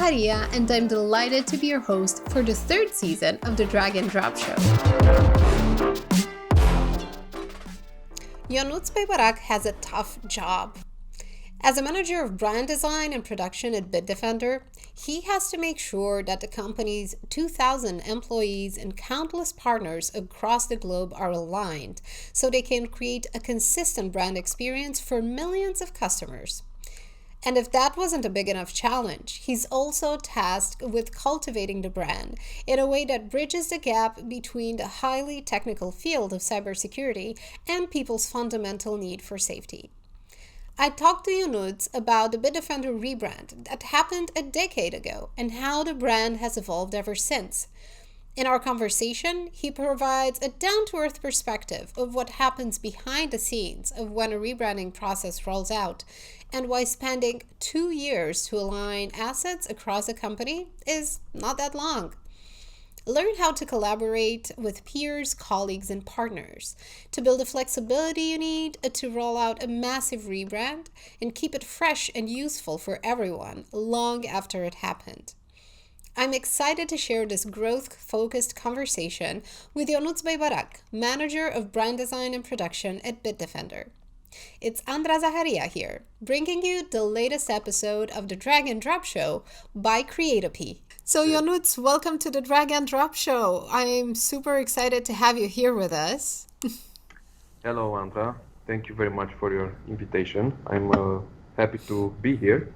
Zaharia, and I'm delighted to be your host for the third season of the Drag and Drop Show. Ionuț Băibărac has a tough job. As a manager of brand design and production at Bitdefender, he has to make sure that the company's 2,000 employees and countless partners across the globe are aligned so they can create a consistent brand experience for millions of customers. And if that wasn't a big enough challenge, he's also tasked with cultivating the brand in a way that bridges the gap between the highly technical field of cybersecurity and people's fundamental need for safety. I talked to Ionuț about the Bitdefender rebrand that happened a decade ago and how the brand has evolved ever since. In our conversation, he provides a down-to-earth perspective of what happens behind the scenes of when a rebranding process rolls out and why spending 2 years to align assets across a company is not that long. Learn how to collaborate with peers, colleagues, and partners to build the flexibility you need to roll out a massive rebrand and keep it fresh and useful for everyone long after it happened. I'm excited to share this growth-focused conversation with Ionuț Băibărac, Manager of Brand Design and Production at Bitdefender. It's Andra Zaharia here, bringing you the latest episode of the Drag and Drop Show by Creatopy. So Ionuț, welcome to the Drag and Drop Show. I'm super excited to have you here with us. Hello, Andra. Thank you very much for your invitation. I'm happy to be here.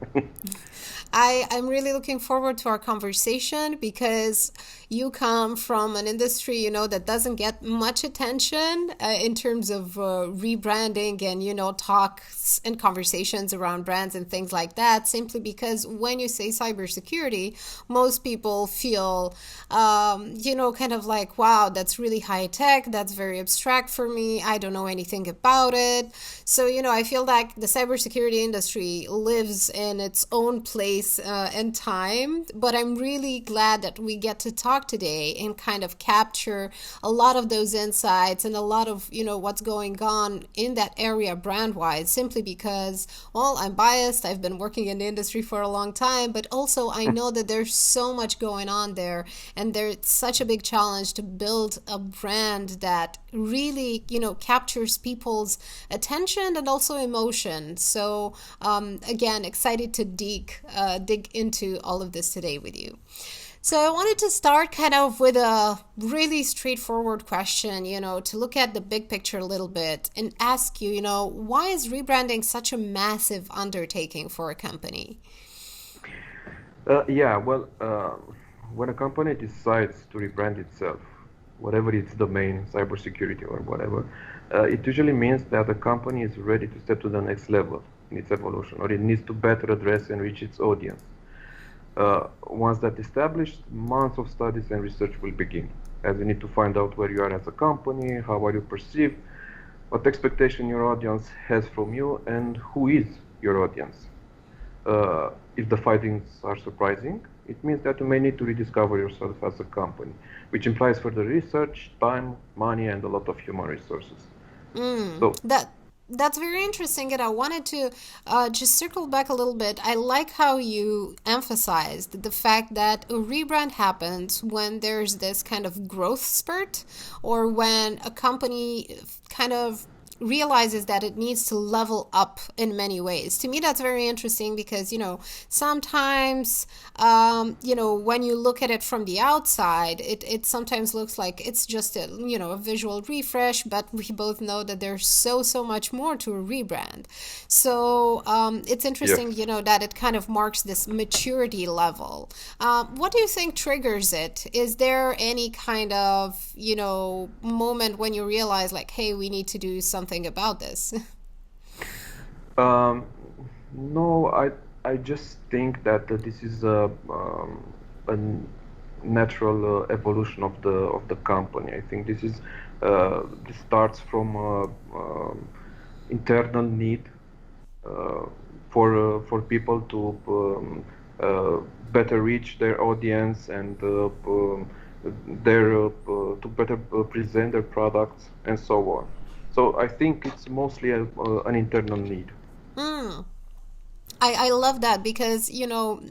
I'm really looking forward to our conversation because you come from an industry, that doesn't get much attention in terms of rebranding and, talks and conversations around brands and things like that, simply because when you say cybersecurity, most people feel, kind of like, wow, that's really high tech. That's very abstract for me. I don't know anything about it. So, I feel like the cybersecurity industry lives in its own place and time, but I'm really glad that we get to talk today and kind of capture a lot of those insights and a lot of what's going on in that area brand-wise, simply because, well, I'm biased. I've been working in the industry for a long time, but also I know that there's so much going on there, and there's such a big challenge to build a brand that really captures people's attention and also emotion. So again, excited to dig into all of this today with you. So I wanted to start kind of with a really straightforward question, to look at the big picture a little bit and ask you, why is rebranding such a massive undertaking for a company? When a company decides to rebrand itself, whatever its domain, cybersecurity or whatever, it usually means that the company is ready to step to the next level in its evolution, or it needs to better address and reach its audience. Once that's established, months of studies and research will begin, as you need to find out where you are as a company, how are you perceived, what expectation your audience has from you, and who is your audience. If the findings are surprising, it means that you may need to rediscover yourself as a company, which implies further research, time, money, and a lot of human resources. That's very interesting, and I wanted to just circle back a little bit. I like how you emphasized the fact that a rebrand happens when there's this kind of growth spurt, or when a company kind of realizes that it needs to level up in many ways. To me, that's very interesting because, sometimes, when you look at it from the outside, it sometimes looks like it's just a visual refresh, but we both know that there's so much more to a rebrand. So it's interesting, Yes. That it kind of marks this maturity level. What do you think triggers it? Is there any kind of, moment when you realize like, hey, we need to do something about this? No, I just think that this is a natural evolution of the company. I think this starts from internal need for people to better reach their audience and to better present their products and so on. So I think it's mostly an internal need. I love that because,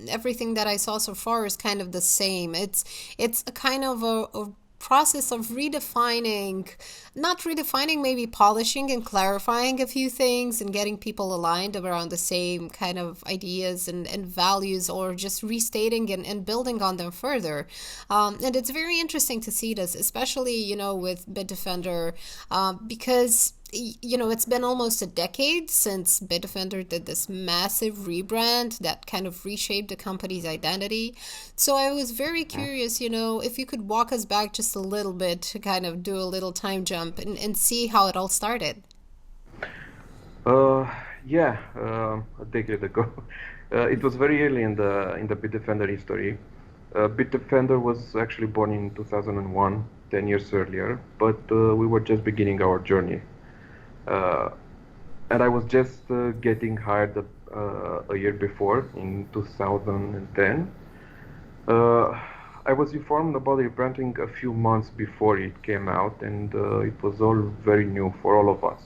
everything that I saw so far is kind of the same. It's a kind of a process of redefining, not redefining, maybe polishing and clarifying a few things and getting people aligned around the same kind of ideas and values, or just restating and building on them further. And it's very interesting to see this, especially, with Bitdefender, because it's been almost a decade since Bitdefender did this massive rebrand that kind of reshaped the company's identity. So I was very curious, if you could walk us back just a little bit to kind of do a little time jump and see how it all started. Uh, yeah, a decade ago. It was very early in the Bitdefender history. Bitdefender was actually born in 2001, 10 years earlier, but we were just beginning our journey. Uh, and I was just getting hired a year before, in 2010. Uh, I was informed about rebranding a few months before it came out, and it was all very new for all of us.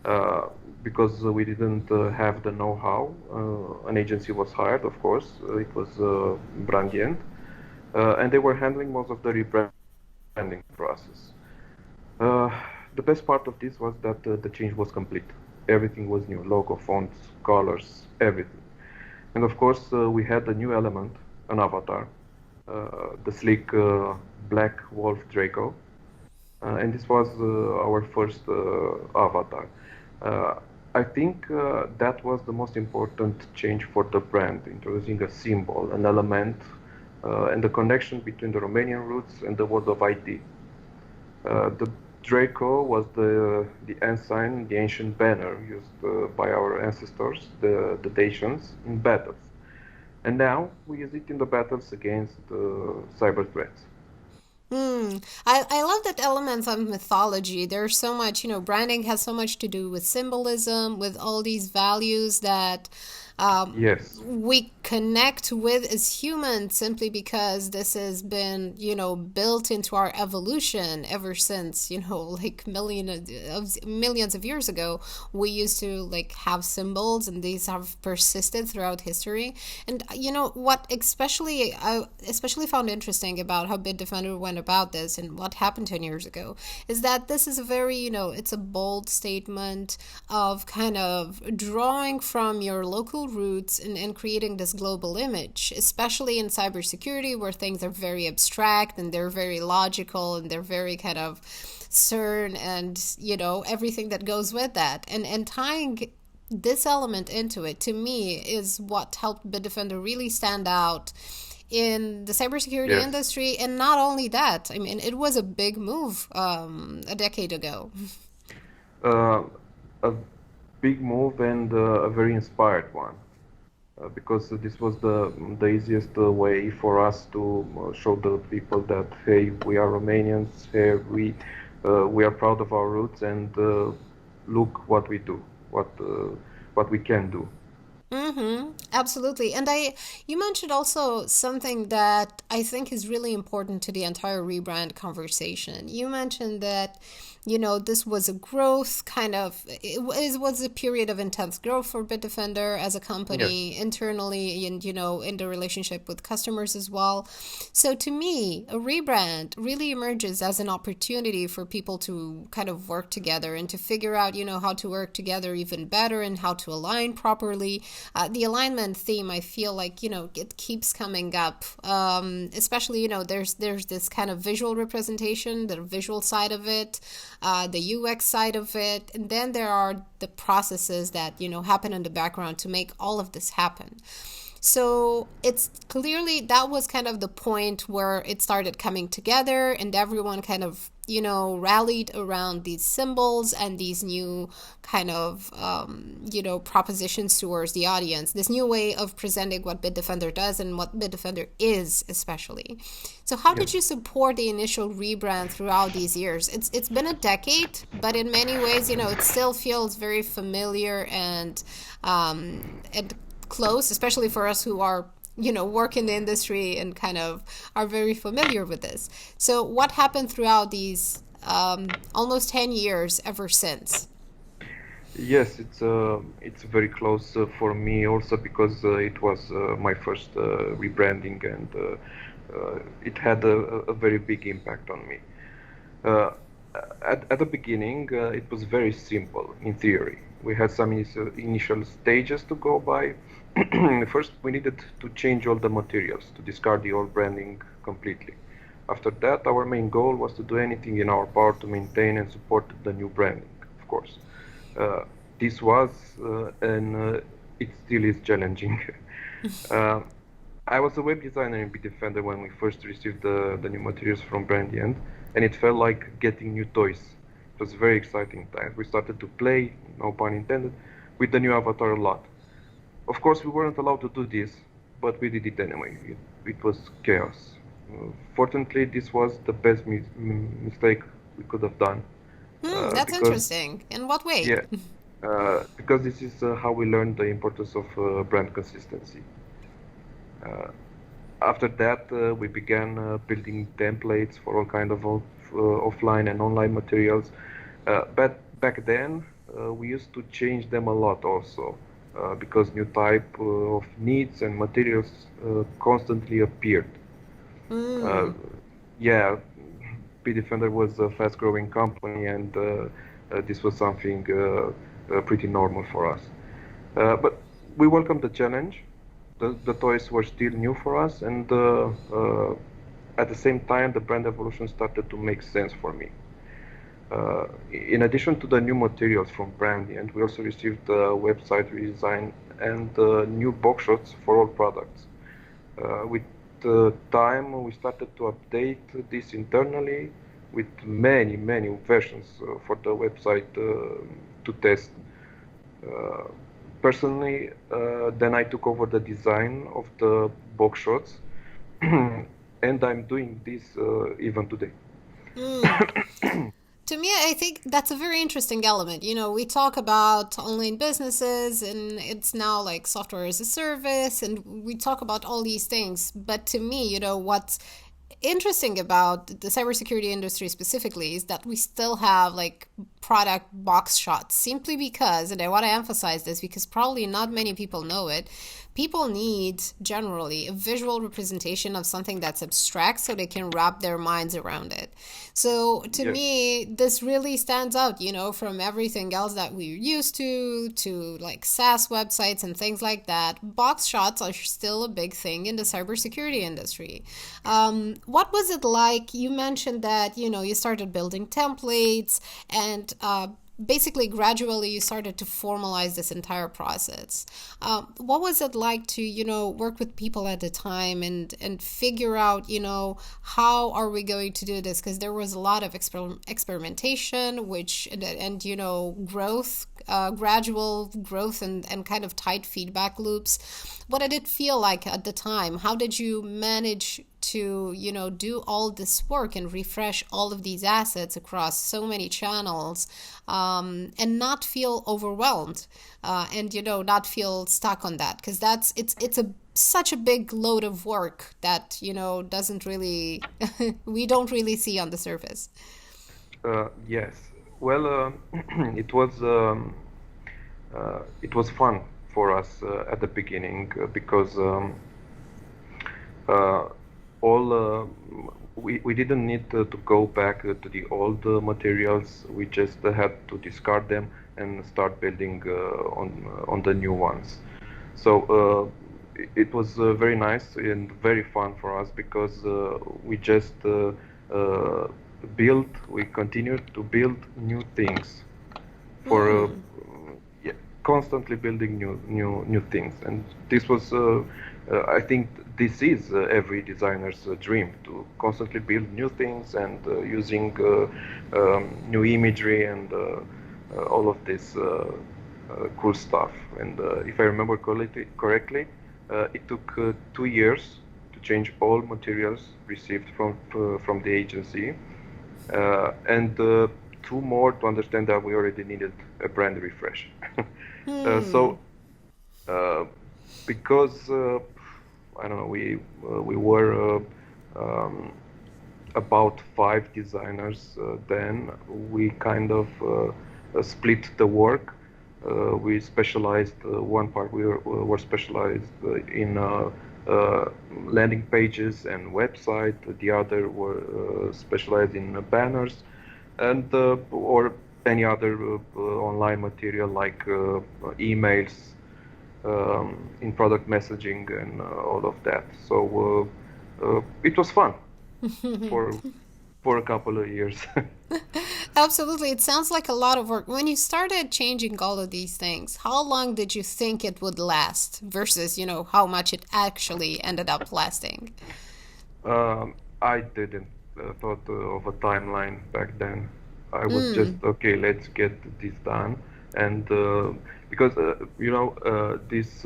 Uh, because we didn't have the know-how. An agency was hired, of course. It was Brandient, and they were handling most of the rebranding process. Uh, the best part of this was that the change was complete. Everything was new: logo, fonts, colors, everything. And of course, we had a new element, an avatar, the sleek black wolf Draco. And this was our first avatar. Uh, I think that was the most important change for the brand, introducing a symbol, an element, and the connection between the Romanian roots and the world of IT. The Draco was the ensign, the ancient banner used by our ancestors, the Dacians, in battles. And now we use it in the battles against cyber threats. I love that elements of mythology. There's so much, branding has so much to do with symbolism, with all these values that Yes, we connect with as humans simply because this has been, built into our evolution ever since, like millions of years ago. We used to like have symbols, and these have persisted throughout history. And what especially I especially found interesting about how Bitdefender went about this and what happened 10 years ago is that this is a very, it's a bold statement of kind of drawing from your local roots and creating this global image, especially in cybersecurity where things are very abstract and they're very logical and they're very kind of CERN and, everything that goes with that. And tying this element into it, to me, is what helped Bitdefender really stand out in the cybersecurity yes. industry. And not only that, I mean, it was a big move a decade ago. Uh, a big move and a very inspired one. Because this was the easiest way for us to show the people that, hey, we are Romanians, hey, we are proud of our roots, and look what we do, what we can do. Mm-hmm. Absolutely. And you mentioned also something that I think is really important to the entire rebrand conversation. You mentioned that, this was a growth kind of, it was a period of intense growth for Bitdefender as a Yes, company internally and, in the relationship with customers as well. So to me, a rebrand really emerges as an opportunity for people to kind of work together and to figure out, how to work together even better and how to align properly. The alignment theme, I feel like, it keeps coming up, especially, there's this kind of visual representation, the visual side of it, the UX side of it, and then there are the processes that, happen in the background to make all of this happen. So it's clearly that was kind of the point where it started coming together and everyone kind of, rallied around these symbols and these new kind of, propositions towards the audience, this new way of presenting what Bitdefender does and what Bitdefender is, especially. So how yes. did you support the initial rebrand throughout these years? It's been a decade, but in many ways, it still feels very familiar and close, especially for us who are work in the industry and kind of are very familiar with this. So what happened throughout these almost 10 years ever since? Yes, it's very close for me also because it was my first rebranding, and it had a very big impact on me. Uh, at the beginning, it was very simple in theory. We had some initial stages to go by. First, we needed to change all the materials, to discard the old branding completely. After that, our main goal was to do anything in our power to maintain and support the new branding, of course. Uh, this was and it still is challenging. uh, I was a web designer in Bitdefender when we first received the new materials from Brandy, and it felt like getting new toys. It was very exciting time. We started to play, no pun intended, with the new avatar a lot. Of course, we weren't allowed to do this, but we did it anyway. It was chaos. Fortunately, this was the best mistake we could have done That's because, interesting. In what way? yeah, because this is how we learned the importance of brand consistency. Uh, After that, we began building templates for all kind of offline and online materials. But back then, we used to change them a lot also, because new type of needs and materials constantly appeared. Uh, Hmm. yeah, Bitdefender was a fast-growing company, and this was something pretty normal for us. But we welcomed the challenge. The toys were still new for us, and at the same time, the brand evolution started to make sense for me. In addition to the new materials from Brandy, we also received the website redesign and new box shots for all products. With time, we started to update this internally with many versions for the website to test. Uh, Personally, then I took over the design of the box shots, and I'm doing this even today. Hmm. To me, I think that's a very interesting element. We talk about online businesses and it's now like software as a service, and we talk about all these things. But to me, what's interesting about the cybersecurity industry specifically is that we still have like product box shots simply because, and I want to emphasize this because probably not many people know it, people need generally a visual representation of something that's abstract so they can wrap their minds around it. So to Yes, me, this really stands out, from everything else that we're used to like SaaS websites and things like that. Box shots are still a big thing in the cybersecurity industry. What was it like? You mentioned that, you started building templates and basically gradually you started to formalize this entire process. What was it like to work with people at the time and figure out how are we going to do this, because there was a lot of experimentation which and growth, gradual growth and kind of tight feedback loops. What did it feel like at the time? How did you manage to do all this work and refresh all of these assets across so many channels, and not feel overwhelmed, and not feel stuck on that, because it's a such a big load of work that doesn't really we don't really see on the surface. yes. Well, it was fun for us at the beginning because uh, all we didn't need to go back to the old materials. We just had to discard them and start building on the new ones. So it was very nice and very fun for us because we just we continued to build new things for Hmm. yeah, constantly building new things, and this was I think this is every designer's dream, to constantly build new things and using new imagery and all of this cool stuff. And if I remember correctly, it took 2 years to change all materials received from the agency, and two more to understand that we already needed a brand refresh. Hmm. So uh, because I don't know, we were about 5 designers then. We kind of split the work. We specialized, one part were specialized in landing pages and website. The other were specialized in banners and or any other online material like emails, in product messaging and all of that. So it was fun for a couple of years. Absolutely. It sounds like a lot of work. When you started changing all of these things, how long did you think it would last versus, how much it actually ended up lasting? I didn't thought of a timeline back then. I was just Mm, okay. Let's get this done, and because this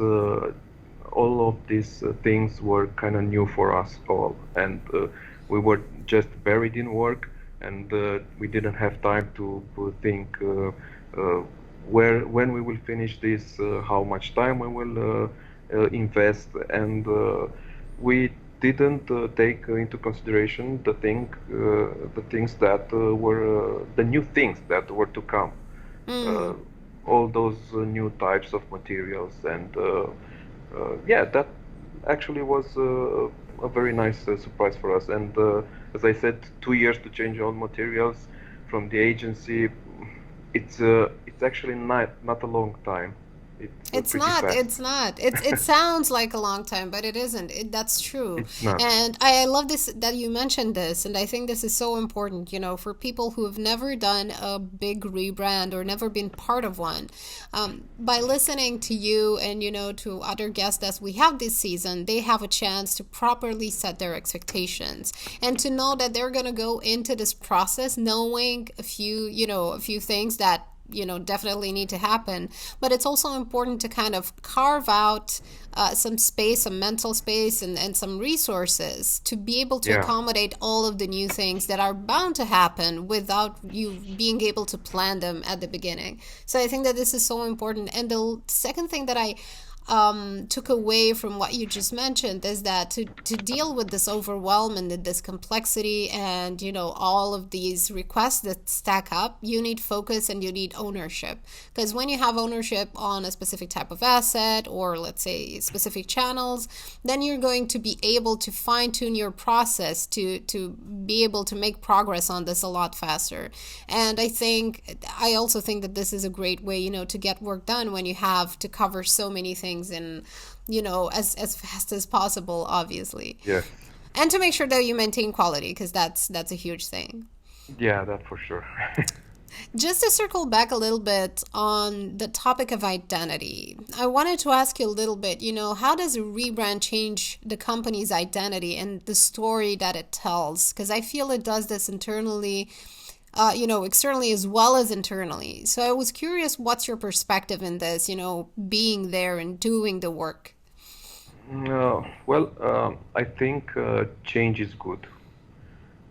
all of these things were kind of new for us all, and we were just buried in work, and we didn't have time to think uh, where when we will finish this, how much time we will invest, and we didn't take into consideration the things that were the new things that were to come, uh, mm. all those new types of materials, and yeah, that actually was a very nice surprise for us. And as I said, 2 years to change all materials from the agency, it's actually not a long time. It's It's pretty not. fast. It's not. It sounds like a long time, but it isn't. That's true. It's not. And I love this that you mentioned this, and I think this is so important, for people who have never done a big rebrand or never been part of one. By listening to you and to other guests that we have this season, they have a chance to properly set their expectations and to know that they're gonna go into this process knowing a few things that definitely need to happen, but it's also important to kind of carve out some space, some mental space, and some resources to be able to Yeah. accommodate all of the new things that are bound to happen without you being able to plan them at the beginning. So I think that this is so important. And the second thing that I took away from what you just mentioned is that to deal with this overwhelm and this complexity and all of these requests that stack up, you need focus and you need ownership, because when you have ownership on a specific type of asset or let's say specific channels, then you're going to be able to fine tune your process to be able to make progress on this a lot faster. And I also think that this is a great way to get work done when you have to cover so many things in as fast as possible, obviously, Yes. and to make sure that you maintain quality, because that's a huge thing. Yeah, that for sure. Just to circle back a little bit on the topic of identity, I wanted to ask you a little bit, how does a rebrand change the company's identity and the story that it tells? Because I feel it does this internally, externally as well as internally. So I was curious, what's your perspective in this, being there and doing the work? Well, I think change is good,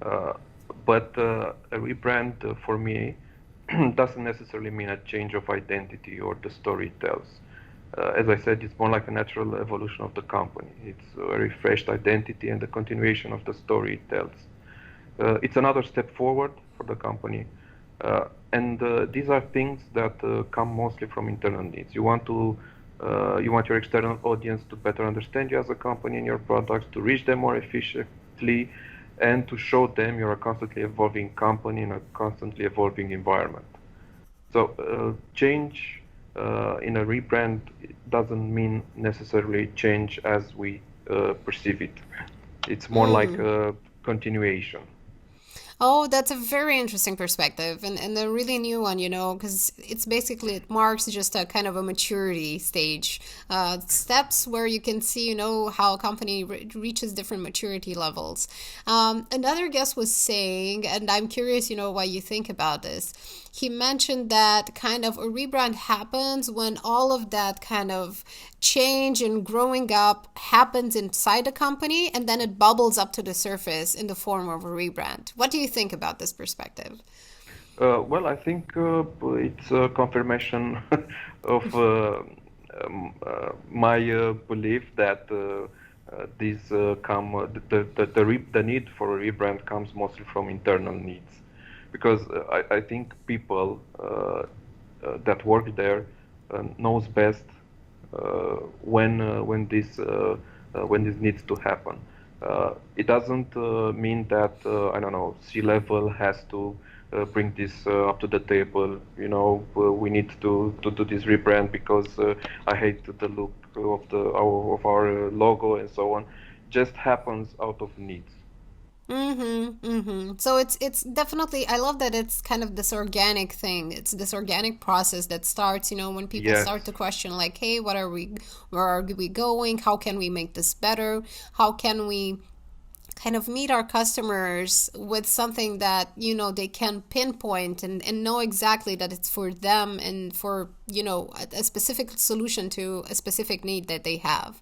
uh, but a rebrand for me doesn't necessarily mean a change of identity or the story it tells. As I said, it's more like a natural evolution of the company. It's a refreshed identity and the continuation of the story it tells. It's another step forward for the company. And these are things that come mostly from internal needs. You want your external audience to better understand you as a company and your products, to reach them more efficiently, and to show them you're a constantly evolving company in a constantly evolving environment. So change in a rebrand doesn't mean necessarily change as we perceive it. It's more like Mm. a continuation. Oh, that's a very interesting perspective and a really new one, because it marks just a kind of a maturity stage, steps where you can see, how a company reaches different maturity levels. Another guest was saying, and I'm curious, what you think about this. He mentioned that kind of a rebrand happens when all of that kind of change and growing up happens inside the company and then it bubbles up to the surface in the form of a rebrand. What do you think about this perspective? Well, I think it's a confirmation of my belief that these come the need for a rebrand comes mostly from internal needs, because I think people that work there knows best when this needs to happen. It doesn't mean that I don't know, C-level has to bring this up to the table. You know, we need to do this rebrand because I hate the look of our logo and so on. Just happens out of needs. So it's definitely, I love that it's kind of this organic thing. It's this organic process that starts, when people Yes, start to question like, hey, where are we going? How can we make this better? How can we kind of meet our customers with something that they can pinpoint and know exactly that it's for them and for a specific solution to a specific need that they have.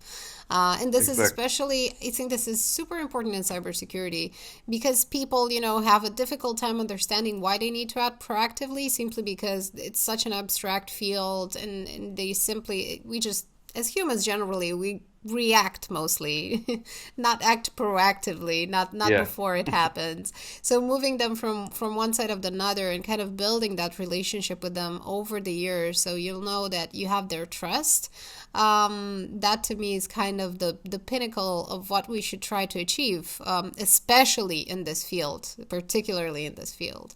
And this is exactly. especially, I think this is super important in cybersecurity because people, have a difficult time understanding why they need to act proactively simply because it's such an abstract field and they simply, we just, as humans generally, we react mostly, not act proactively, not Yeah, before it happens. So moving them from one side of the other and kind of building that relationship with them over the years, so you'll know that you have their trust. That to me is kind of the pinnacle of what we should try to achieve, especially in this field, particularly in this field.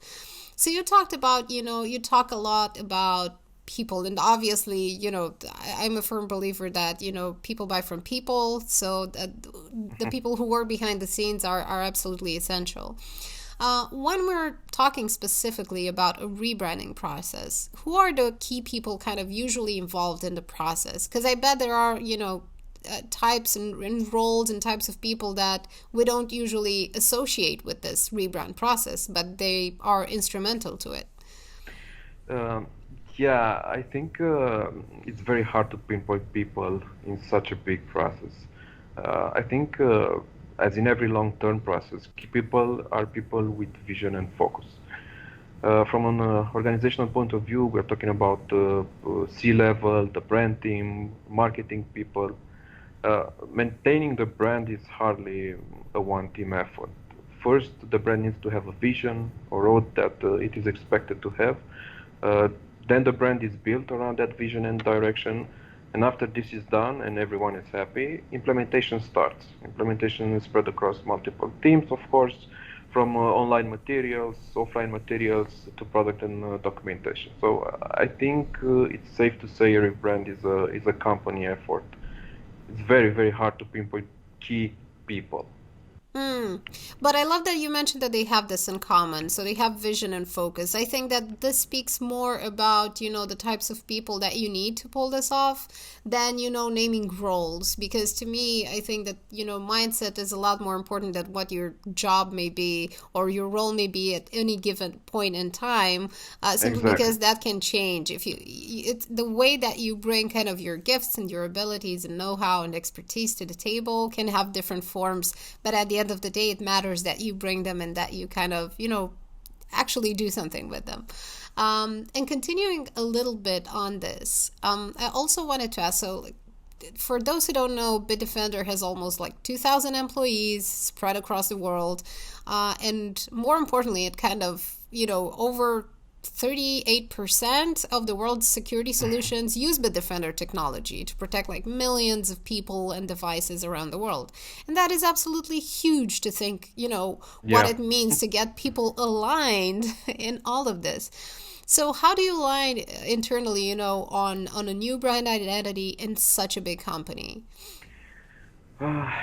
So you talked about, you talk a lot about people, and obviously, I'm a firm believer that, people buy from people, so that the people who work behind the scenes are absolutely essential. When we're talking specifically about a rebranding process, who are the key people kind of usually involved in the process? Because I bet there are, types and roles and types of people that we don't usually associate with this rebrand process, but they are instrumental to it. um, yeah. I think it's very hard to pinpoint people in such a big process. I think, as in every long-term process, key people are people with vision and focus. From an organizational point of view, we're talking about C-level, the brand team, marketing people. Maintaining the brand is hardly a one-team effort. First, the brand needs to have a vision or road that it is expected to have. Uh, then the brand is built around that vision and direction. And after this is done and everyone is happy, implementation starts. Implementation is spread across multiple teams, of course, from online materials, offline materials to product and documentation. So I think it's safe to say a rebrand is a company effort. It's very, very hard to pinpoint key people. Mm. But I love that you mentioned that they have this in common. So they have vision and focus. I think that this speaks more about, the types of people that you need to pull this off than, naming roles. Because to me, I think that, mindset is a lot more important than what your job may be or your role may be at any given point in time, simply Exactly. because that can change. If it's the way that you bring kind of your gifts and your abilities and know-how and expertise to the table can have different forms, but at the end of the day, it matters that you bring them and that you kind of, actually do something with them. And continuing a little bit on this, I also wanted to ask, so like, for those who don't know, Bitdefender has almost like 2,000 employees spread across the world. And more importantly, it kind of, over 38% of the world's security solutions use Bitdefender technology to protect like millions of people and devices around the world. And that is absolutely huge to think, what Yeah. it means to get people aligned in all of this. So how do you align internally, on a new brand identity in such a big company?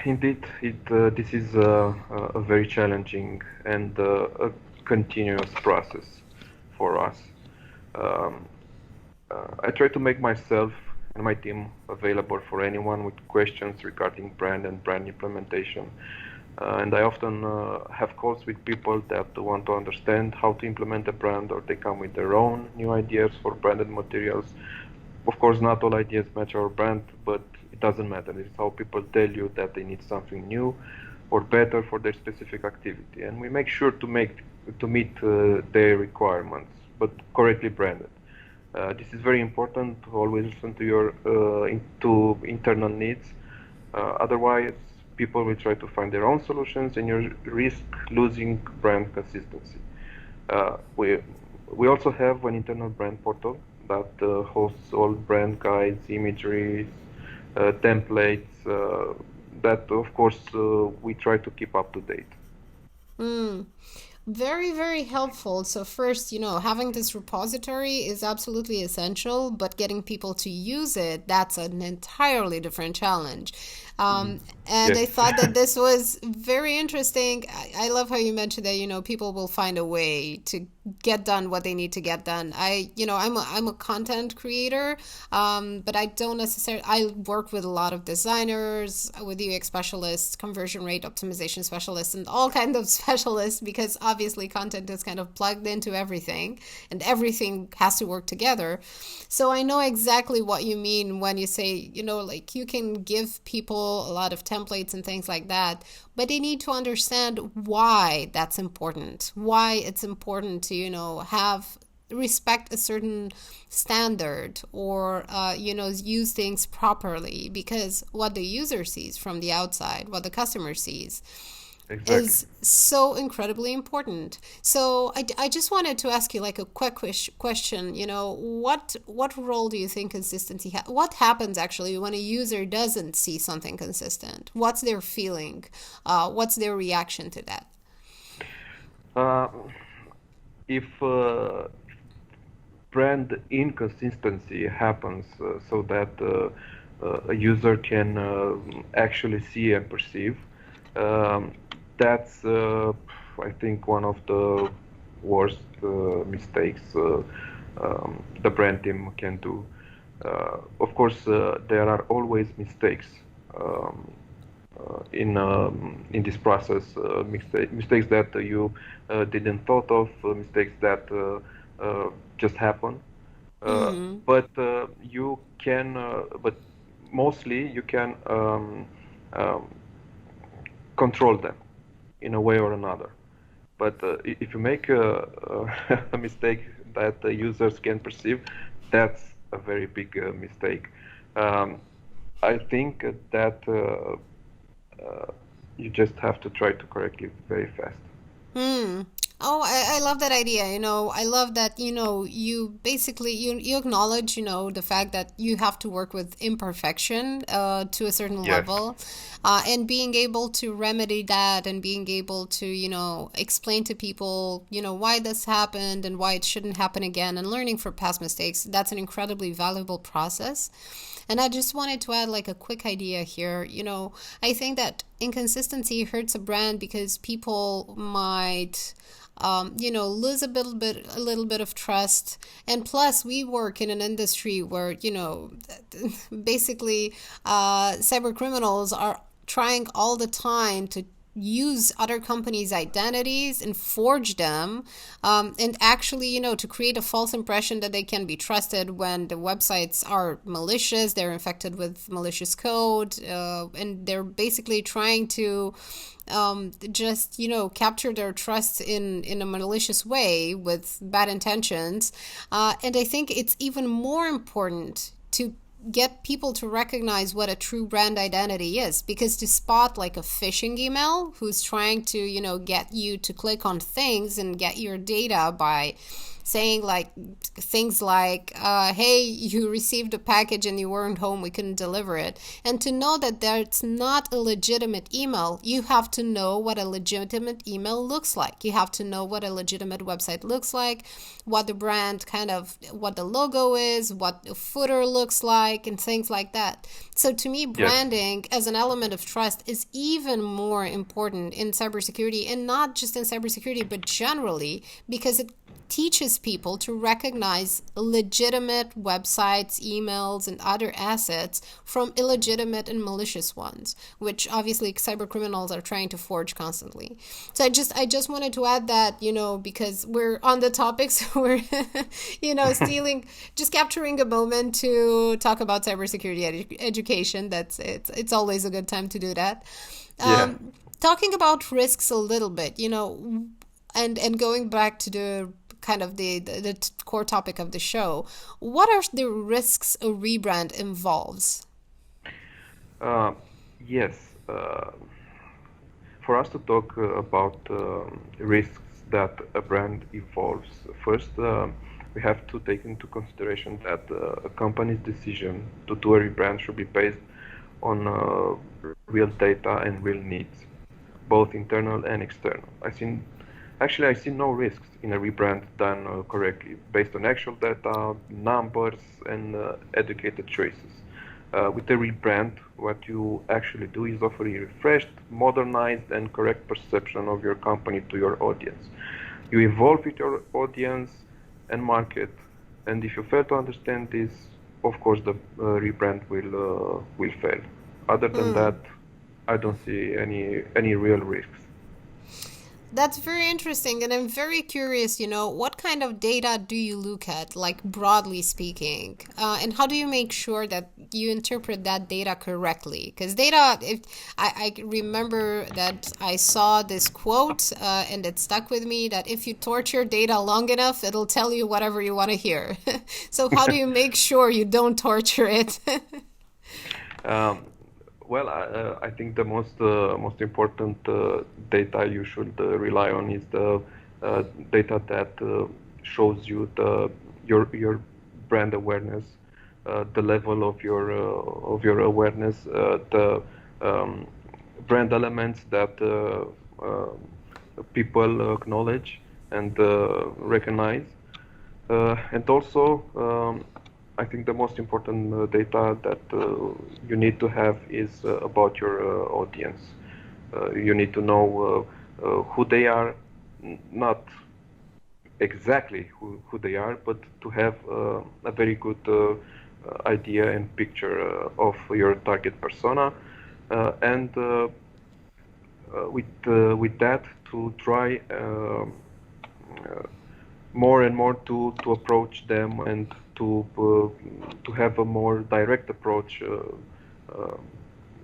Indeed, this is a very challenging and a continuous process for us. Um, I try to make myself and my team available for anyone with questions regarding brand and brand implementation. And I often have calls with people that want to understand how to implement a brand, or they come with their own new ideas for branded materials. Of course, not all ideas match our brand, but it doesn't matter. It's how people tell you that they need something new or better for their specific activity, and we make sure to meet their requirements, but correctly branded. This is very important to always listen to your to internal needs. Otherwise, people will try to find their own solutions, and you risk losing brand consistency. Uh, we we also have an internal brand portal that hosts all brand guides, imageries, templates. That of course we try to keep up to date. Mm. Very, very helpful. So first, having this repository is absolutely essential, but getting people to use it, that's an entirely different challenge. Mm. And Yes. I thought that this was very interesting. I love how you mentioned that, people will find a way to get done what they need to get done. I'm a content creator, but I don't necessarily, I work with a lot of designers, with UX specialists, conversion rate optimization specialists, and all kinds of specialists, because obviously content is kind of plugged into everything and everything has to work together. So I know exactly what you mean when you say, like you can give people a lot of templates and things like that, but they need to understand why that's important, why it's important to, have respect a certain standard, or use things properly, because what the user sees from the outside, what the customer sees, Exactly. is so incredibly important. So I just wanted to ask you like a quick question. What role do you think consistency what happens actually when a user doesn't see something consistent? What's their feeling? What's their reaction to that? Uh, if brand inconsistency happens so that a user can actually see and perceive, um, that's I think one of the worst mistakes the brand team can do. Of course, there are always mistakes um, in this process, mistakes that you didn't thought of, mistakes that just happen. Uh, Mm-hmm. but mostly you can um, control them in a way or another. But if you make a mistake that the users can perceive, that's a very big mistake. Um, I think that you just have to try to correct it very fast. Hmm. Oh, I love that idea. I love that, you basically you acknowledge, the fact that you have to work with imperfection to a certain Yes. level, and being able to remedy that, and being able to, explain to people, why this happened and why it shouldn't happen again, and learning from past mistakes. That's an incredibly valuable process. And I just wanted to add like a quick idea here. I think that inconsistency hurts a brand because people might lose a little bit of trust. And plus, we work in an industry where, basically, cyber criminals are trying all the time to use other companies' identities and forge them, and actually, to create a false impression that they can be trusted when the websites are malicious, they're infected with malicious code, and they're basically trying to just capture their trust in a malicious way with bad intentions. And I think it's even more important to get people to recognize what a true brand identity is, because to spot like a phishing email who's trying to get you to click on things and get your data by saying like things like, hey, you received a package and you weren't home, we couldn't deliver it. And to know that that's not a legitimate email, you have to know what a legitimate email looks like. You have to know what a legitimate website looks like, what the brand what the logo is, what the footer looks like, and things like that. So to me, Yes. branding as an element of trust is even more important in cybersecurity, and not just in cybersecurity, but generally, because it teaches people to recognize legitimate websites, emails, and other assets from illegitimate and malicious ones, which obviously cyber criminals are trying to forge constantly. So I just wanted to add that, because we're on the topics, we're stealing, just capturing a moment to talk about cybersecurity education. It's always a good time to do that. Yeah. Talking about risks a little bit, and going back to the kind of the core topic of the show, what are the risks a rebrand involves? Uh, yes. For us to talk about risks that a brand involves, first we have to take into consideration that a company's decision to do a rebrand should be based on real data and real needs, both internal and external. I see no risks in a rebrand done correctly, based on actual data, numbers, and educated choices. With a rebrand, what you actually do is offer a refreshed, modernized, and correct perception of your company to your audience. You evolve with your audience and market, and if you fail to understand this, of course, the rebrand will fail. Other than that, I don't see any real risks. That's very interesting, and I'm very curious, what kind of data do you look at, like broadly speaking, and how do you make sure that you interpret that data correctly? Because data, if I remember that I saw this quote, and it stuck with me that if you torture data long enough, it'll tell you whatever you want to hear. So how do you make sure you don't torture it? Um, well, I think the most important data you should rely on is the data that shows you your brand awareness, the level of your awareness, the um, brand elements that people acknowledge and recognize. And also, I think the most important data that you need to have is about your audience. You need to know who they are, not exactly who they are, but to have a very good idea and picture of your target persona, and with that to try more and more to approach them and to have a more direct approach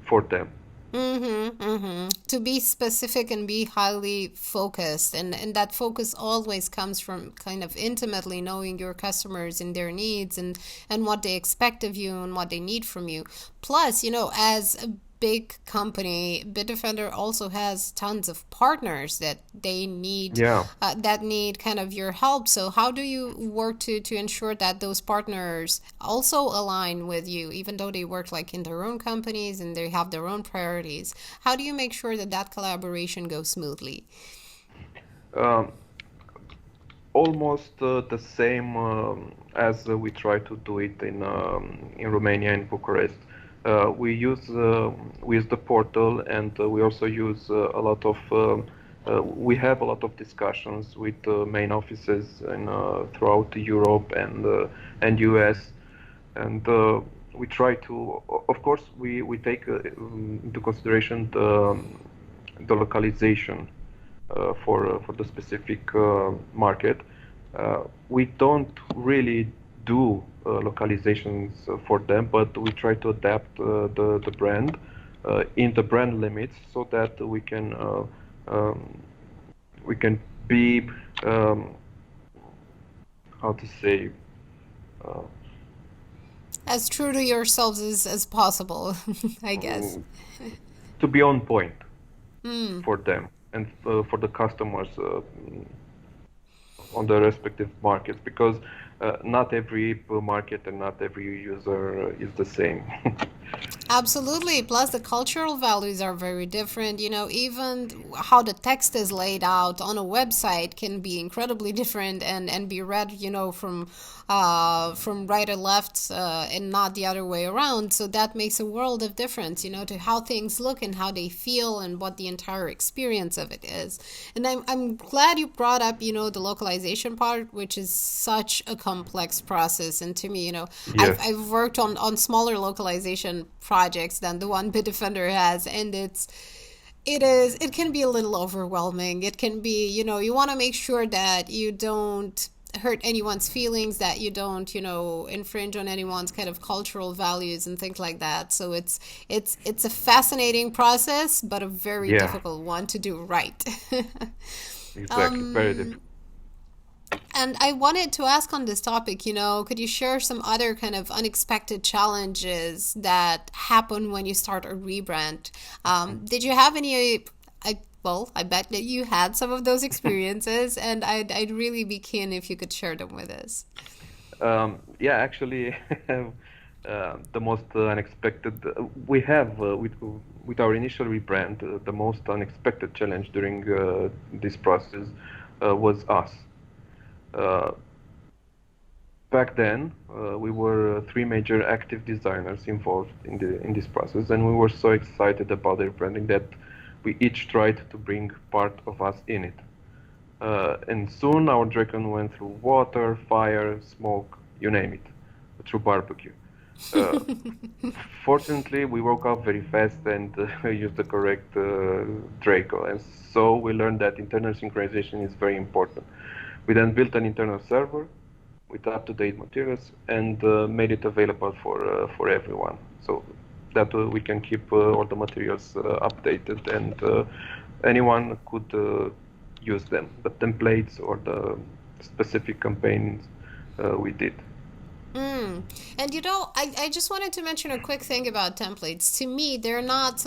for them. To be specific and be highly focused, and that focus always comes from kind of intimately knowing your customers and their needs and what they expect of you and what they need from you. Plus, as a big company, Bitdefender also has tons of partners that they need, Yeah. that need kind of your help. So how do you work to ensure that those partners also align with you, even though they work like in their own companies and they have their own priorities? How do you make sure that that collaboration goes smoothly? Um, Almost the same as we try to do it in Romania and Bucharest. We use the portal, and we also use a lot of we have a lot of discussions with main offices throughout Europe and US, and we try to, of course, we take into consideration the localization for the specific market. We don't really do localizations for them, but we try to adapt the brand in the brand limits so that we can be how to say uh, As true to yourselves as possible, I guess. mm, to be on point for them and for the customers on the respective markets, because not every market and not every user is the same. Absolutely. Plus, the cultural values are very different. Even how the text is laid out on a website can be incredibly different and be read, from right or left, and not the other way around. So that makes a world of difference, to how things look and how they feel and what the entire experience of it is. And I'm glad you brought up, the localization part, which is such a complex process. And to me, I've, Yes. I've worked on smaller localization projects than the one Bitdefender has, and it can be a little overwhelming. It can be, you want to make sure that you don't hurt anyone's feelings, that you don't, infringe on anyone's kind of cultural values and things like that. So it's a fascinating process, but a very Yeah, difficult one to do right. exactly. Very um difficult. and I wanted to ask on this topic, could you share some other kind of unexpected challenges that happen when you start a rebrand? Did you have any Well, I bet that you had some of those experiences, and I'd really be keen if you could share them with us. Yeah, actually, the most unexpected. We have with our initial rebrand, the most unexpected challenge during this process was us. Uh, Back then, we were three major active designers involved in this process, and we were so excited about their branding that we each tried to bring part of us in it. And soon our dragon went through water, fire, smoke, you name it, through barbecue. Uh, Fortunately, we woke up very fast and used the correct Draco, and so we learned that internal synchronization is very important. We then built an internal server with up-to-date materials and made it available for everyone, so that we can keep all the materials updated and anyone could use them, the templates or the specific campaigns we did. Mm. And I just wanted to mention a quick thing about templates. To me, they're not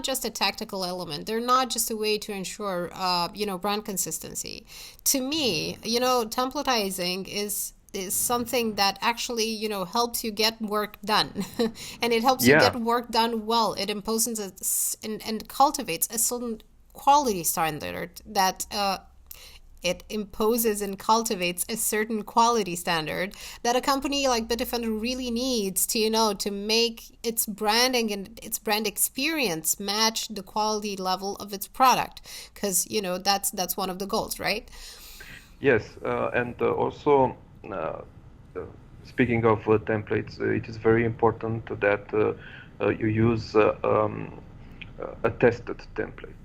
just a tactical element. They're not just a way to ensure brand consistency. To me, templatizing is something that actually, helps you get work done. And it helps you Yeah. get work done well. It imposes and cultivates a certain quality standard that it imposes and cultivates a certain quality standard that a company like Bitdefender really needs to, to make its branding and its brand experience match the quality level of its product. Because, that's one of the goals, right? Yes, and also uh, uh, speaking of templates, it is very important that you use a tested template,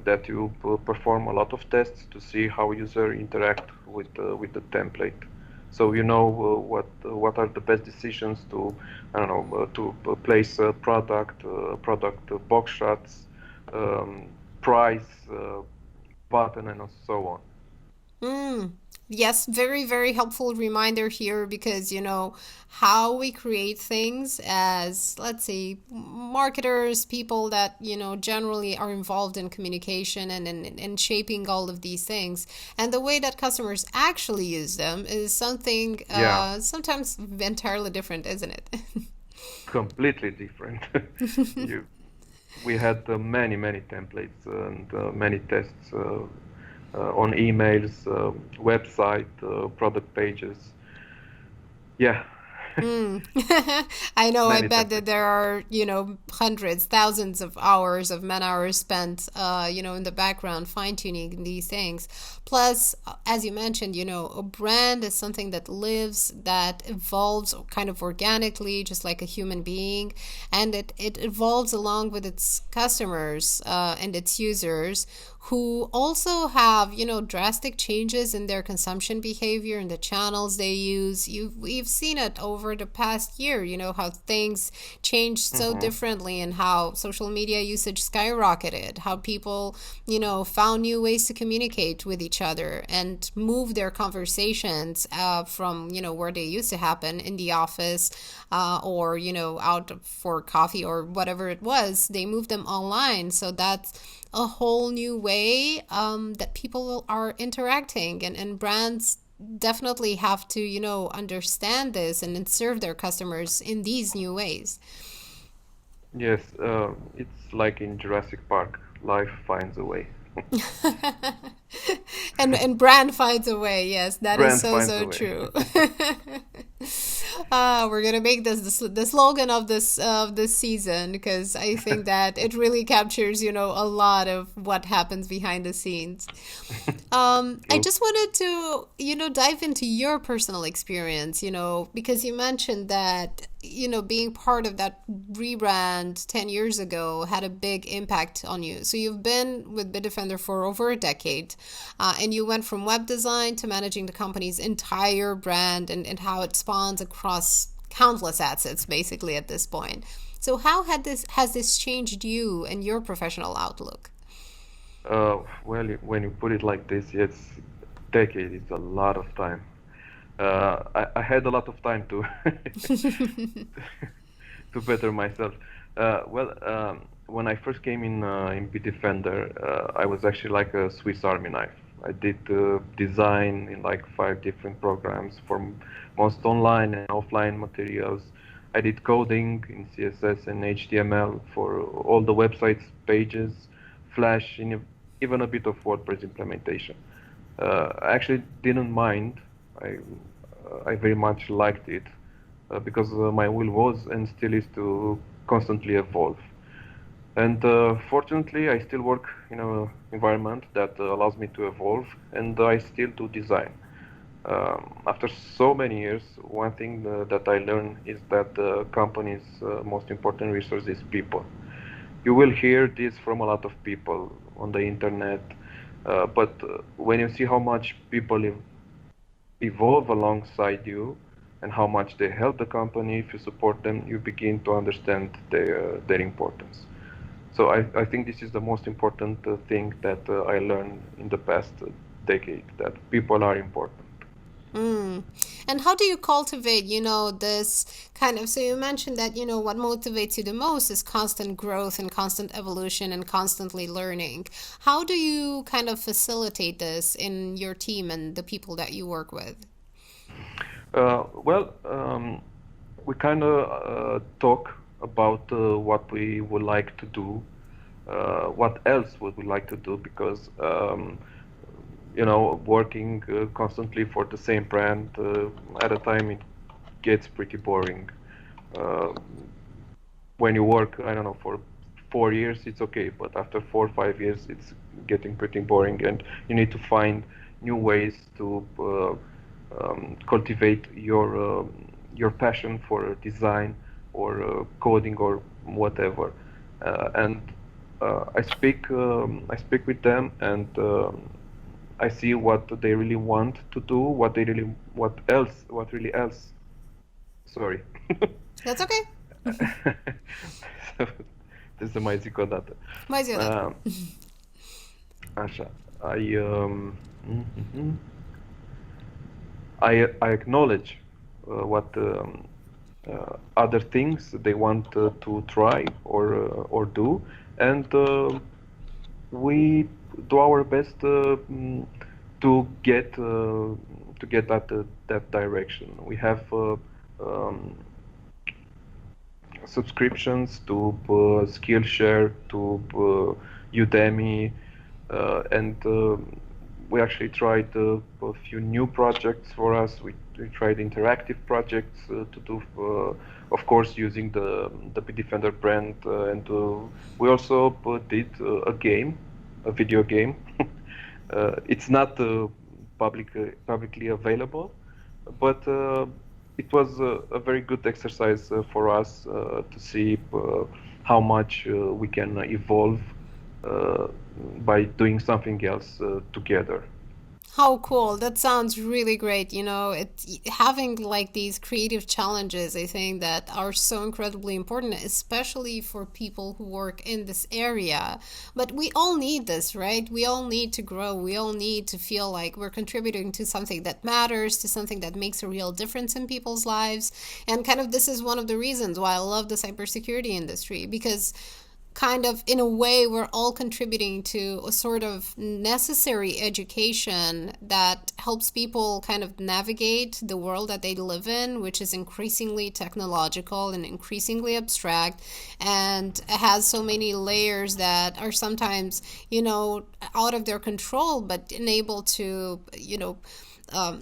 that you perform a lot of tests to see how user interact with the template. So you know what are the best decisions to, I don't know, to place a product box shots, um, price, button, and so on. Mm. Yes, very, very helpful reminder here because, how we create things as, let's say, marketers, people that, generally are involved in communication and shaping all of these things. And the way that customers actually use them is something Yeah. sometimes entirely different, isn't it? Completely different. you We had many templates and many tests on emails, website, product pages. Yeah. Mm. I know, I Many bet that templates. there are, hundreds, thousands of hours of man hours spent, in the background fine-tuning these things. Plus, as you mentioned, a brand is something that lives, that evolves kind of organically, just like a human being, and it evolves along with its customers and its users who also have, drastic changes in their consumption behavior and the channels they use. We've seen it over the past year, how things changed so Hmm. differently and how social media usage skyrocketed, how people, found new ways to communicate with each other and move their conversations from, where they used to happen in the office or, out for coffee or whatever it was. They moved them online. So that's a whole new way that people are interacting and brands definitely have to understand this and then serve their customers in these new ways. Yes, it's like in Jurassic Park. Life finds a way. And brand finds a way. Yes, that is Brand so finds a so way. true. We're gonna make this the slogan of this season because I think that it really captures a lot of what happens behind the scenes. I True. just wanted to, dive into your personal experience, because you mentioned that, being part of that rebrand 10 years ago had a big impact on you. So you've been with Bitdefender for over a decade, and you went from web design to managing the company's entire brand and how it spawns across countless assets, basically, at this point. So how has this changed you and your professional outlook? Well, when you put it like this, yes, decade is a lot of time. I had a lot of time to to better myself. Well, when I first came in Bitdefender, I was actually like a Swiss Army knife. I did design in like 5 different programs for most online and offline materials. I did coding in CSS and HTML for all the websites, pages, Flash, and even a bit of WordPress implementation. I actually didn't mind. I very much liked it because my will was and still is to constantly evolve. And fortunately, I still work in an environment that allows me to evolve, and I still do design. After so many years, one thing that I learned is that the company's most important resource is people. You will hear this from a lot of people on the internet, but when you see how much people evolve alongside you and how much they help the company, if you support them, you begin to understand their importance. So I think this is the most important thing that I learned in the past decade, that people are important. Mm. And how do you cultivate, this kind of, so you mentioned that, what motivates you the most is constant growth and constant evolution and constantly learning. How do you kind of facilitate this in your team and the people that you work with? Well, we kind of talk about what we would like to do, what else would we like to do, because working constantly for the same brand at a time, it gets pretty boring. Uh, when you work, I don't know, for 4 years, it's okay, but after 4 or 5 years, it's getting pretty boring, and you need to find new ways to cultivate your passion for design or coding or whatever. And I speak with them, and I see what they really want to do, what really else. Sorry. That's okay. Te să mai zic o dată. Mai zi o dată. Așa. I acknowledge what other things they want to try or do, and we do our best to get that direction. We have um, subscriptions to Skillshare, to Udemy, and we actually tried a few new projects for us. We tried interactive projects to do, of course, using the Bitdefender brand, and we also did a game, a video game. It's not publicly available, but it was a very good exercise for us to see how much we can evolve uh, by doing something else together. How cool. That sounds really great. It's having like these creative challenges, I think that are so incredibly important, especially for people who work in this area. But we all need this, right? We all need to grow. We all need to feel like we're contributing to something that matters, to something that makes a real difference in people's lives. And kind of this is one of the reasons why I love the cybersecurity industry, because kind of in a way we're all contributing to a sort of necessary education that helps people kind of navigate the world that they live in, which is increasingly technological and increasingly abstract and has so many layers that are sometimes out of their control, but unable to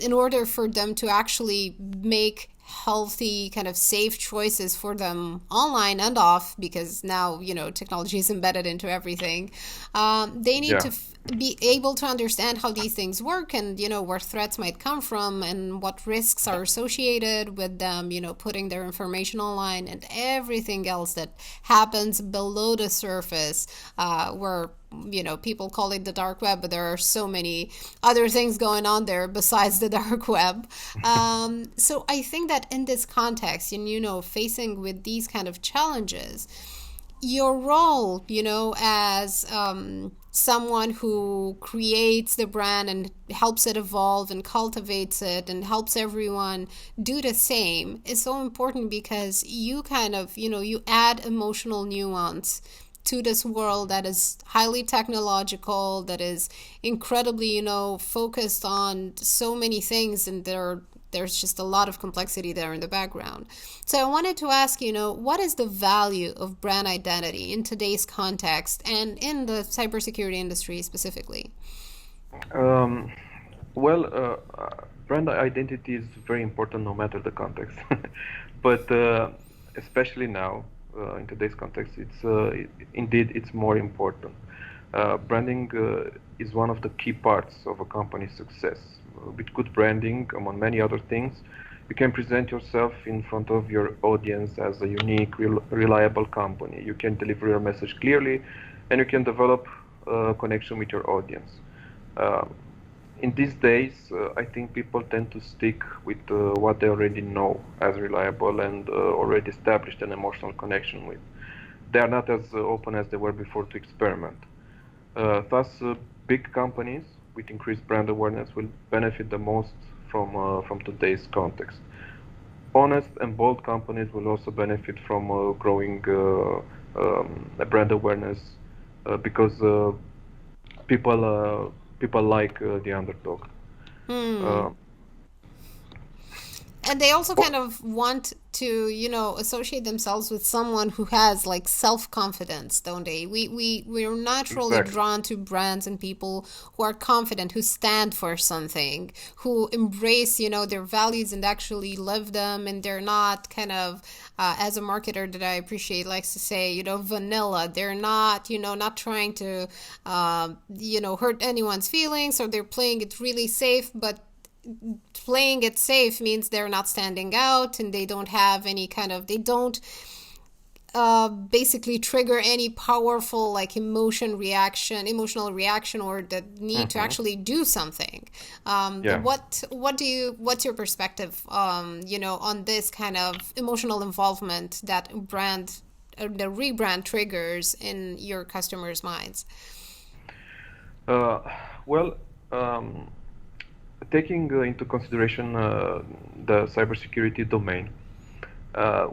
in order for them to actually make healthy kind of safe choices for them online and off, because now technology is embedded into everything. They need to Yeah, be able to understand how these things work, and where threats might come from and what risks are associated with them putting their information online, and everything else that happens below the surface, where people call it the dark web, but there are so many other things going on there besides the dark web. So I think that in this context, and facing with these kind of challenges, your role, as someone who creates the brand and helps it evolve and cultivates it and helps everyone do the same is so important, because you kind of, you add emotional nuance to this world that is highly technological, that is incredibly, focused on so many things, and there's just a lot of complexity there in the background. So I wanted to ask, what is the value of brand identity in today's context and in the cybersecurity industry specifically? Um, well, brand identity is very important no matter the context, but especially now in today's context, indeed it's more important. Branding is one of the key parts of a company's success. With good branding, among many other things, you can present yourself in front of your audience as a unique, reliable company. You can deliver your message clearly, and you can develop a connection with your audience. Uh, in these days, I think people tend to stick with what they already know as reliable and already established an emotional connection with. They are not as open as they were before to experiment. Thus, big companies with increased brand awareness will benefit the most from today's context. Honest and bold companies will also benefit from growing brand awareness because people people like the underdog. Hmm. Uh, And they also oh, kind of want to, associate themselves with someone who has like self-confidence, don't they? We're naturally exactly. drawn to brands and people who are confident, who stand for something, who embrace, their values and actually live them, and they're not kind of, as a marketer that I appreciate likes to say, vanilla. They're not, not trying to, hurt anyone's feelings, or they're playing it really safe, but playing it safe means they're not standing out, and they don't have any kind of, they don't basically trigger any powerful like emotional reaction, or the need to Hmm. actually do something. Yeah. What's your perspective, on this kind of emotional involvement that the rebrand triggers in your customers' minds? Uh, well, um, taking into consideration the cybersecurity domain,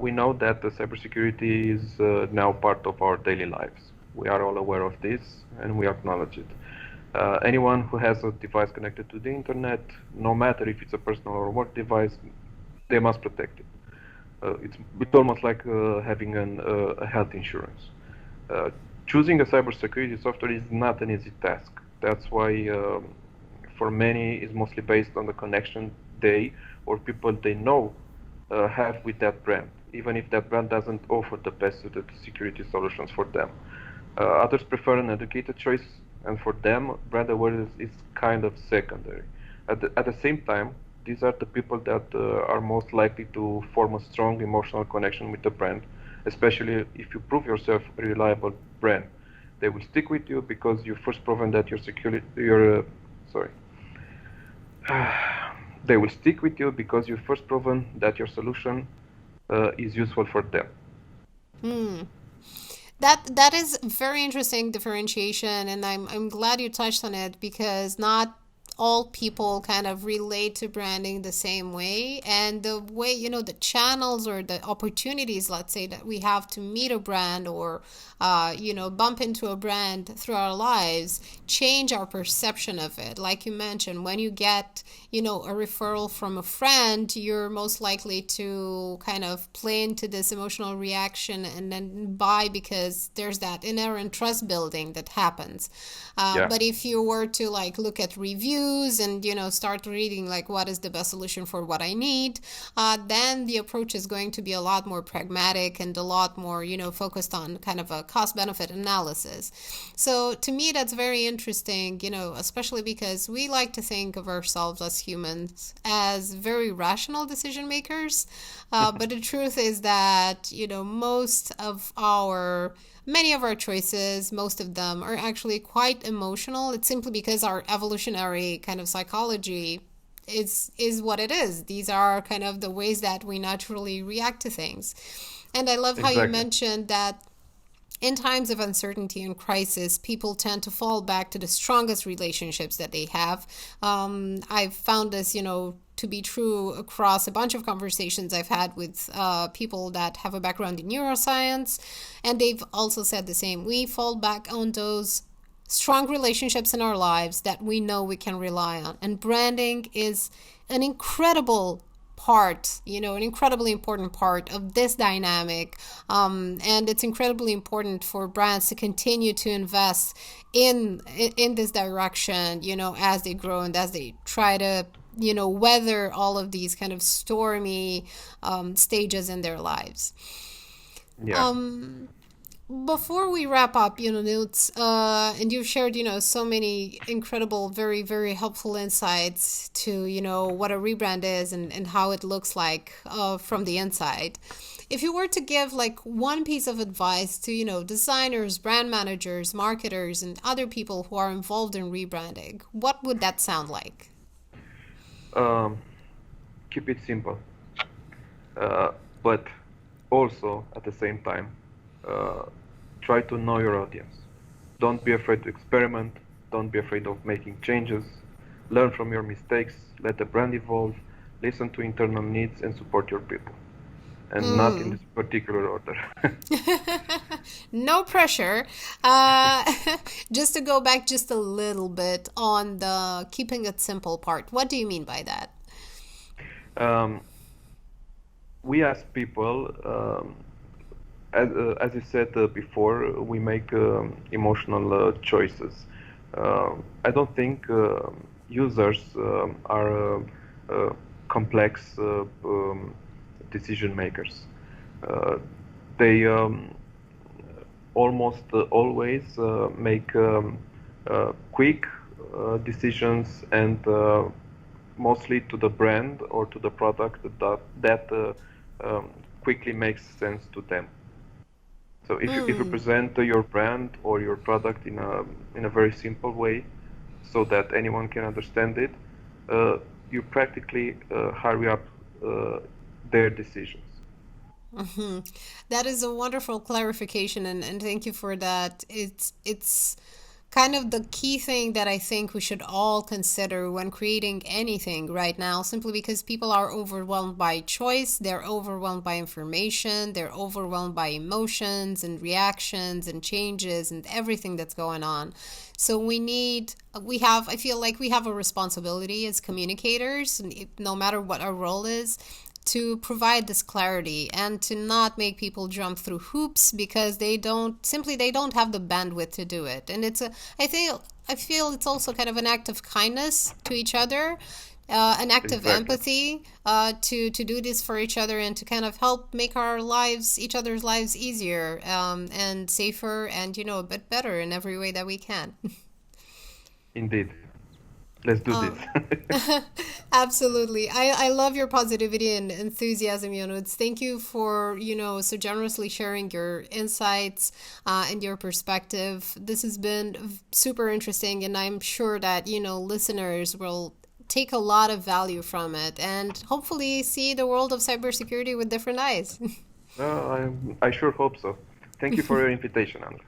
we know that the cybersecurity is now part of our daily lives. We are all aware of this and we acknowledge it. Anyone who has a device connected to the internet, no matter if it's a personal or work device, they must protect it. It's almost like having a health insurance. Uh, Choosing a cybersecurity software is not an easy task. That's why, for many, it's mostly based on the connection they or people they know have with that brand, even if that brand doesn't offer the best suited security solutions for them. Others prefer an educated choice, and for them, brand awareness is kind of secondary. At the same time, these are the people that are most likely to form a strong emotional connection with the brand, especially if you prove yourself a reliable brand. They will stick with you because you first proven that sorry. They will stick with you because you first proven that your solution is useful for them. Hmm. That is very interesting differentiation, and I'm glad you touched on it, because not all people kind of relate to branding the same way, and the way, the channels or the opportunities, let's say, that we have to meet a brand, or bump into a brand through our lives, change our perception of it. Like you mentioned, when you get, a referral from a friend, you're most likely to kind of play into this emotional reaction and then buy, because there's that inherent trust building that happens. Yeah, But if you were to like look at reviews and, start reading like what is the best solution for what I need, then the approach is going to be a lot more pragmatic and a lot more, focused on kind of a cost benefit analysis. So to me, that's very interesting, especially because we like to think of ourselves as humans as very rational decision makers. But the truth is that, many of our choices, most of them are actually quite emotional. It's simply because our evolutionary kind of psychology is what it is. These are kind of the ways that we naturally react to things. And I love how you exactly. mentioned that in times of uncertainty and crisis, people tend to fall back to the strongest relationships that they have. I've found this, to be true across a bunch of conversations I've had with people that have a background in neuroscience, and they've also said the same. We fall back on those strong relationships in our lives that we know we can rely on. And branding is an incredible part, an incredibly important part of this dynamic. And it's incredibly important for brands to continue to invest in this direction, as they grow and as they try to, weather all of these kind of stormy stages in their lives. Yeah. Um, Before we wrap up, Nils, and you've shared, so many incredible, very, very helpful insights to, what a rebrand is and how it looks like from the inside. If you were to give like one piece of advice to, designers, brand managers, marketers, and other people who are involved in rebranding, what would that sound like? Um, Keep it simple, uh, but also at the same time, uh, try to know your audience. Don't be afraid to experiment. Don't be afraid of making changes. Learn from your mistakes. Let the brand evolve. Listen to internal needs and support your people. And not in Mm. this particular order. No pressure. Uh, just to go back just a little bit on the keeping it simple part. What do you mean by that? um, we as people, as you said before, we make emotional choices. I don't think users are complex decision makers. Uh, they almost always make quick decisions and mostly to the brand or to the product that quickly makes sense to them. So if you Mm. present your brand or your product in a very simple way, so that anyone can understand it, uh, you practically hurry up uh, their decisions. Hmm. That is a wonderful clarification, and thank you for that. It's kind of the key thing that I think we should all consider when creating anything right now, simply because people are overwhelmed by choice, they're overwhelmed by information, they're overwhelmed by emotions and reactions and changes and everything that's going on. So I feel like we have a responsibility as communicators, no matter what our role is, to provide this clarity and to not make people jump through hoops because they don't have the bandwidth to do it. And I feel it's also kind of an act of kindness to each other, an act of Exactly. empathy, to do this for each other and to kind of help make each other's lives easier, and safer, and a bit better in every way that we can. Indeed. Let's do this. Um, Absolutely. I love your positivity and enthusiasm, Ionuț. Thank you for, so generously sharing your insights and your perspective. This has been super interesting, and I'm sure that, listeners will take a lot of value from it and hopefully see the world of cybersecurity with different eyes. I sure hope so. Thank you for your invitation, Andra.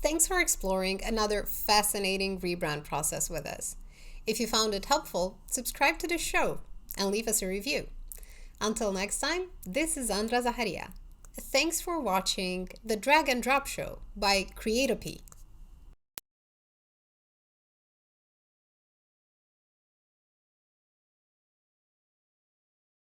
Thanks for exploring another fascinating rebrand process with us. If you found it helpful, subscribe to the show and leave us a review. Until next time, this is Andra Zaharia. Thanks for watching The Drag and Drop Show by Creatopy.